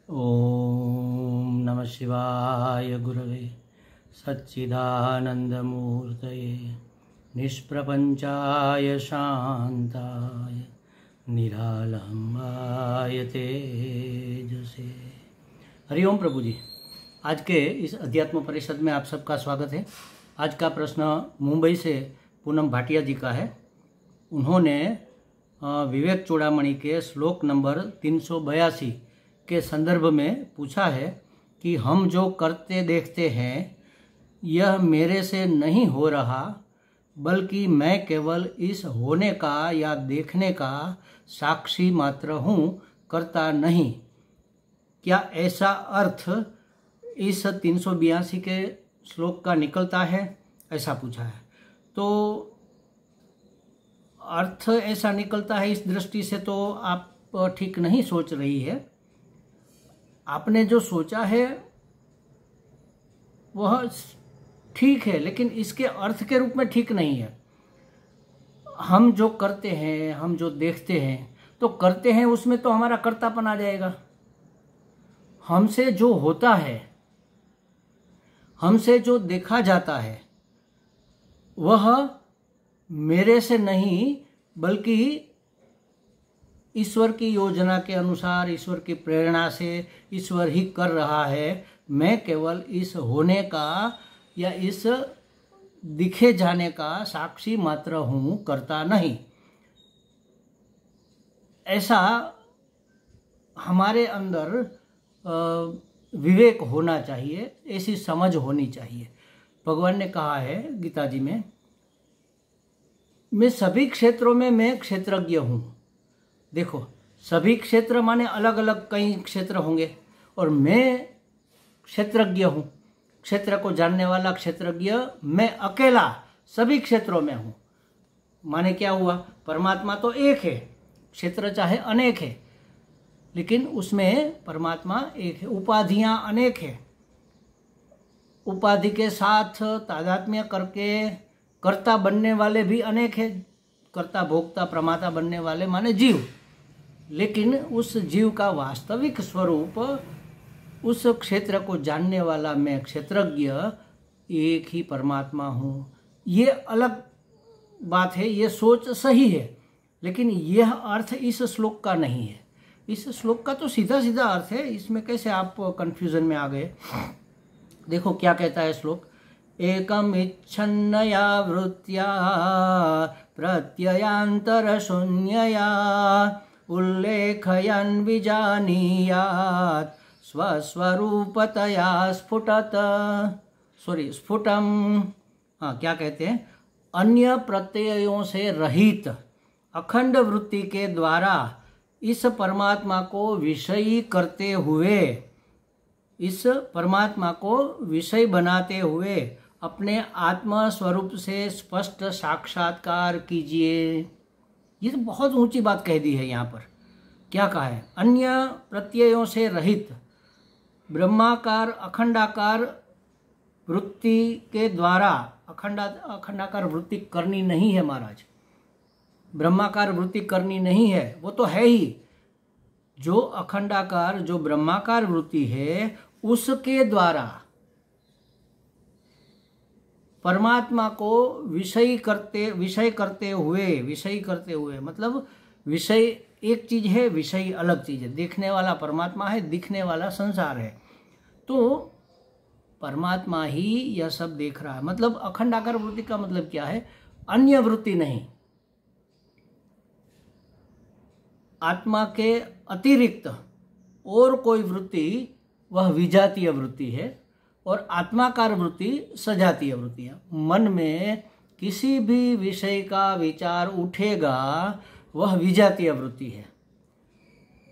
ओम नमः शिवाय गुरवे सच्चिदानंदमूर्तये निष्प्रपंचाय शांताय निरालंबाय तेजसे। हरिओम प्रभु जी, आज के इस अध्यात्म परिषद में आप सबका स्वागत है। आज का प्रश्न मुंबई से पूनम भाटिया जी का है। उन्होंने विवेक चूड़ामणि के श्लोक नंबर 382 के संदर्भ में पूछा है कि हम जो करते देखते हैं यह मेरे से नहीं हो रहा, बल्कि मैं केवल इस होने का या देखने का साक्षी मात्र हूँ, करता नहीं। क्या ऐसा अर्थ इस 382 के श्लोक का निकलता है? ऐसा पूछा है। तो अर्थ ऐसा निकलता है, इस दृष्टि से तो आप ठीक नहीं सोच रही है। आपने जो सोचा है वह ठीक है, लेकिन इसके अर्थ के रूप में ठीक नहीं है। हम जो करते हैं, हम जो देखते हैं, तो करते हैं उसमें तो हमारा कर्तापन आ जाएगा। हमसे जो होता है, हमसे जो देखा जाता है, वह मेरे से नहीं बल्कि ईश्वर की योजना के अनुसार, ईश्वर की प्रेरणा से ईश्वर ही कर रहा है। मैं केवल इस होने का या इस दिखे जाने का साक्षी मात्र हूँ, करता नहीं। ऐसा हमारे अंदर विवेक होना चाहिए, ऐसी समझ होनी चाहिए। भगवान ने कहा है गीता जी में, मैं सभी क्षेत्रों में मैं क्षेत्रज्ञ हूँ। देखो, सभी क्षेत्र माने अलग अलग कई क्षेत्र होंगे, और मैं क्षेत्रज्ञ हूँ। क्षेत्र को जानने वाला क्षेत्रज्ञ मैं अकेला सभी क्षेत्रों में हूँ। माने क्या हुआ? परमात्मा तो एक है, क्षेत्र चाहे अनेक है, लेकिन उसमें परमात्मा एक है। उपाधियां अनेक है, उपाधि के साथ तादात्म्य करके कर्ता बनने वाले भी अनेक है। कर्ता, भोक्ता, प्रमाता बनने वाले माने जीव, लेकिन उस जीव का वास्तविक स्वरूप, उस क्षेत्र को जानने वाला मैं क्षेत्रज्ञ एक ही परमात्मा हूँ। ये अलग बात है, ये सोच सही है, लेकिन यह अर्थ इस श्लोक का नहीं है। इस श्लोक का तो सीधा सीधा अर्थ है, इसमें कैसे आप कंफ्यूजन में आ गए? देखो क्या कहता है श्लोक। एकम इच्छन्नया वृत्त्या प्रत्ययांतर शून्यया उल्लेखयन् विजानीयात् स्वस्वरूपतया स्फुटम। हाँ, क्या कहते हैं? अन्य प्रत्ययों से रहित अखंड वृत्ति के द्वारा इस परमात्मा को विषयी करते हुए, इस परमात्मा को विषय बनाते हुए अपने आत्मा स्वरूप से स्पष्ट साक्षात्कार कीजिए। ये तो बहुत ऊंची बात कह दी है यहाँ पर। क्या कहा है? अन्य प्रत्ययों से रहित ब्रह्माकार अखंडाकार वृत्ति के द्वारा। अखंडाकार वृत्ति करनी नहीं है महाराज, ब्रह्माकार वृत्ति करनी नहीं है, वो तो है ही। जो अखंडाकार, जो ब्रह्माकार वृत्ति है, उसके द्वारा परमात्मा को विषय करते हुए, मतलब विषय एक चीज है, विषय अलग चीज है। देखने वाला परमात्मा है, दिखने वाला संसार है। तो परमात्मा ही यह सब देख रहा है। मतलब अखंडाकार वृत्ति का मतलब क्या है? अन्य वृत्ति नहीं, आत्मा के अतिरिक्त और कोई वृत्ति वह विजातीय वृत्ति है, और आत्माकार वृत्ति सजातीय वृत्ति है। मन में किसी भी विषय का विचार उठेगा वह विजातीय वृत्ति है।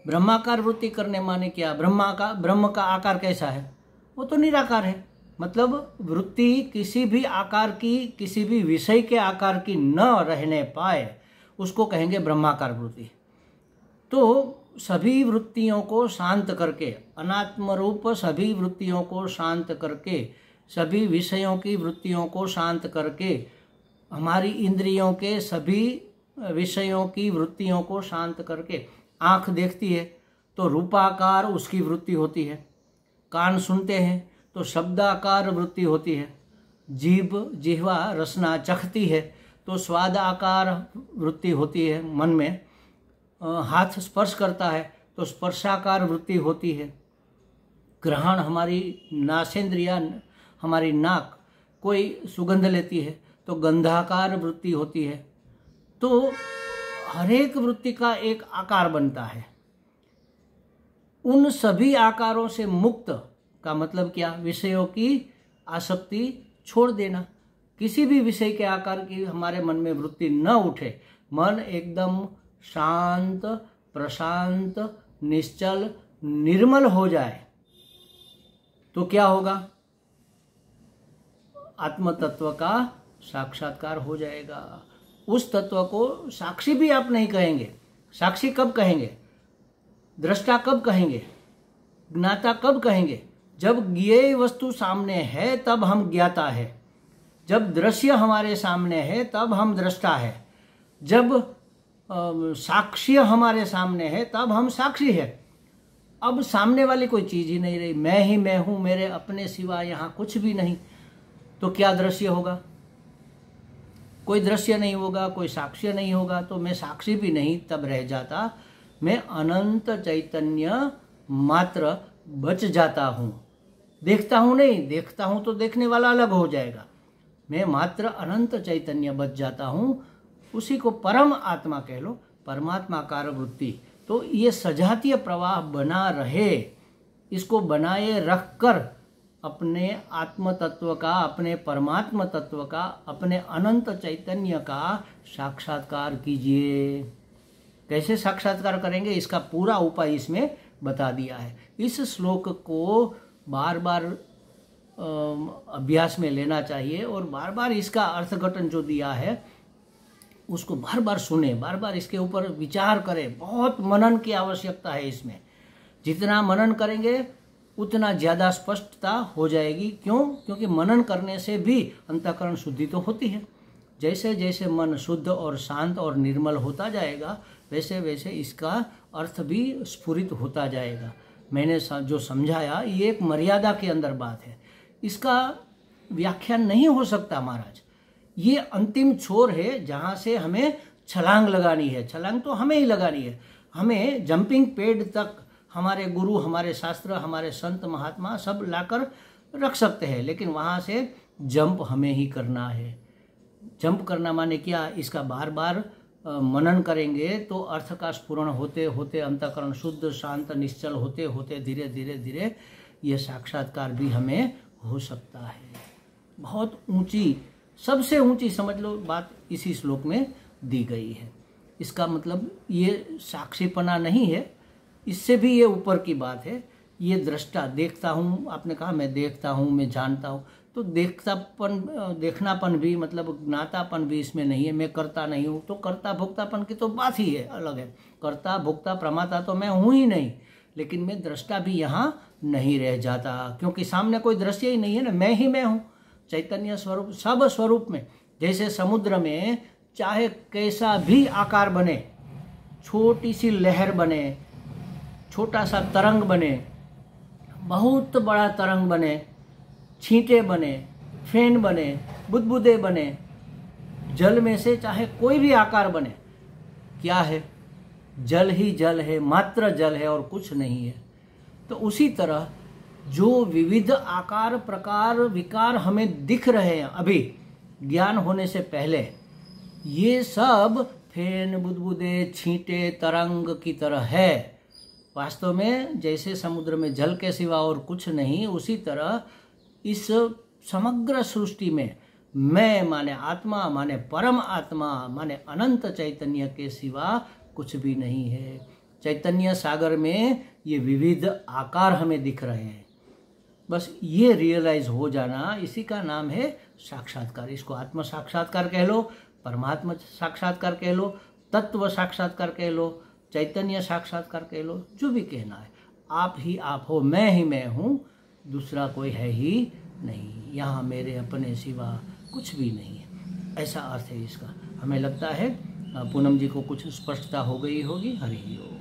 ब्रह्माकार वृत्ति करने माने क्या? ब्रह्म का आकार कैसा है? वो तो निराकार है। मतलब वृत्ति किसी भी आकार की, किसी भी विषय के आकार की न रहने पाए, उसको कहेंगे ब्रह्माकार वृत्ति। तो सभी वृत्तियों को शांत करके, अनात्म रूप सभी वृत्तियों को शांत करके, सभी विषयों की वृत्तियों को शांत करके, हमारी इंद्रियों के सभी विषयों की वृत्तियों को शांत करके, आँख देखती है तो रूपाकार उसकी वृत्ति होती है। कान सुनते हैं तो शब्दाकार वृत्ति होती है। जीभ जिह्वा रसना चखती है तो स्वादाकार वृत्ति होती है मन में। हाथ स्पर्श करता है तो स्पर्शाकार वृत्ति होती है। ग्रहण हमारी नासेंद्रिया हमारी नाक कोई सुगंध लेती है तो गंधाकार वृत्ति होती है। तो हर एक वृत्ति का एक आकार बनता है। उन सभी आकारों से मुक्त का मतलब क्या? विषयों की आसक्ति छोड़ देना। किसी भी विषय के आकार की हमारे मन में वृत्ति न उठे, मन एकदम शांत प्रशांत निश्चल निर्मल हो जाए तो क्या होगा? आत्म तत्व का साक्षात्कार हो जाएगा। उस तत्व को साक्षी भी आप नहीं कहेंगे। साक्षी कब कहेंगे? दृष्टा कब कहेंगे? ज्ञाता कब कहेंगे? जब ज्ञेय वस्तु सामने है तब हम ज्ञाता है। जब दृश्य हमारे सामने है तब हम दृष्टा है। जब साक्ष्य हमारे सामने है तब हम साक्षी है। अब सामने वाली कोई चीज ही नहीं रही, मैं ही मैं हूं, मेरे अपने सिवा यहाँ कुछ भी नहीं, तो क्या दृश्य होगा? कोई दृश्य नहीं होगा, कोई साक्ष्य नहीं होगा, तो मैं साक्षी भी नहीं तब रह जाता, मैं अनंत चैतन्य मात्र बच जाता हूं। देखता हूं नहीं, देखता हूं तो देखने वाला अलग हो जाएगा। मैं मात्र अनंत चैतन्य बच जाता हूं। उसी को परम आत्मा कह लो, परमात्माकार वृत्ति। तो ये सजातीय प्रवाह बना रहे, इसको बनाए रखकर अपने आत्म तत्व का, अपने परमात्मा तत्व का, अपने अनंत चैतन्य का साक्षात्कार कीजिए। कैसे साक्षात्कार करेंगे इसका पूरा उपाय इसमें बता दिया है। इस श्लोक को बार बार अभ्यास में लेना चाहिए और बार बार इसका अर्थघटन जो दिया है उसको बार बार सुने, बार बार इसके ऊपर विचार करें। बहुत मनन की आवश्यकता है इसमें। जितना मनन करेंगे उतना ज़्यादा स्पष्टता हो जाएगी। क्यों? क्योंकि मनन करने से भी अंतःकरण शुद्धि तो होती है। जैसे जैसे मन शुद्ध और शांत और निर्मल होता जाएगा वैसे वैसे इसका अर्थ भी स्फुरित होता जाएगा। मैंने जो समझाया ये एक मर्यादा के अंदर बात है, इसका व्याख्यान नहीं हो सकता महाराज। ये अंतिम छोर है जहाँ से हमें छलांग लगानी है। छलांग तो हमें ही लगानी है। हमें जंपिंग पैड तक हमारे गुरु, हमारे शास्त्र, हमारे संत महात्मा सब लाकर रख सकते हैं, लेकिन वहाँ से जंप हमें ही करना है। जंप करना माने क्या? इसका बार बार मनन करेंगे तो अर्थ का स्फुरण होते होते, अंतःकरण शुद्ध शांत निश्चल होते होते धीरे धीरे धीरे ये साक्षात्कार भी हमें हो सकता है। बहुत ऊंची, सबसे ऊंची समझ लो बात इसी श्लोक में दी गई है। इसका मतलब ये साक्षीपना नहीं है, इससे भी ये ऊपर की बात है। ये दृष्टा, देखता हूँ, आपने कहा मैं देखता हूँ, मैं जानता हूँ, तो देखनापन भी मतलब ज्ञातापन भी इसमें नहीं है। मैं करता नहीं हूँ, तो कर्ता भोक्तापन की तो बात ही है, अलग है। कर्ता भोक्ता प्रमाता तो मैं हूँ ही नहीं, लेकिन मैं दृष्टा भी यहाँ नहीं रह जाता, क्योंकि सामने कोई दृश्य ही नहीं है ना, मैं ही मैं हूँ। चैतन्य स्वरूप, सब स्वरूप में। जैसे समुद्र में चाहे कैसा भी आकार बने, छोटी सी लहर बने, छोटा सा तरंग बने, बहुत बड़ा तरंग बने, छींटे बने, फेन बने, बुदबुदे बने, जल में से चाहे कोई भी आकार बने, क्या है? जल ही जल है, मात्र जल है और कुछ नहीं है। तो उसी तरह जो विविध आकार प्रकार विकार हमें दिख रहे हैं अभी ज्ञान होने से पहले, ये सब फेन बुदबुदे छींटे तरंग की तरह है। वास्तव में जैसे समुद्र में जल के सिवा और कुछ नहीं, उसी तरह इस समग्र सृष्टि में मैं माने आत्मा, माने परम आत्मा, माने अनंत चैतन्य के सिवा कुछ भी नहीं है। चैतन्य सागर में ये विविध आकार हमें दिख रहे हैं। बस ये रियलाइज हो जाना, इसी का नाम है साक्षात्कार। इसको आत्म साक्षात्कार कह लो, परमात्मा साक्षात्कार कह लो, तत्व साक्षात्कार कह लो, चैतन्य साक्षात्कार कह लो, जो भी कहना है। आप ही आप हो, मैं ही मैं हूँ, दूसरा कोई है ही नहीं। यहाँ मेरे अपने सिवा कुछ भी नहीं है, ऐसा अर्थ है इसका। हमें लगता है पूनम जी को कुछ स्पष्टता हो गई होगी। हरि ओम।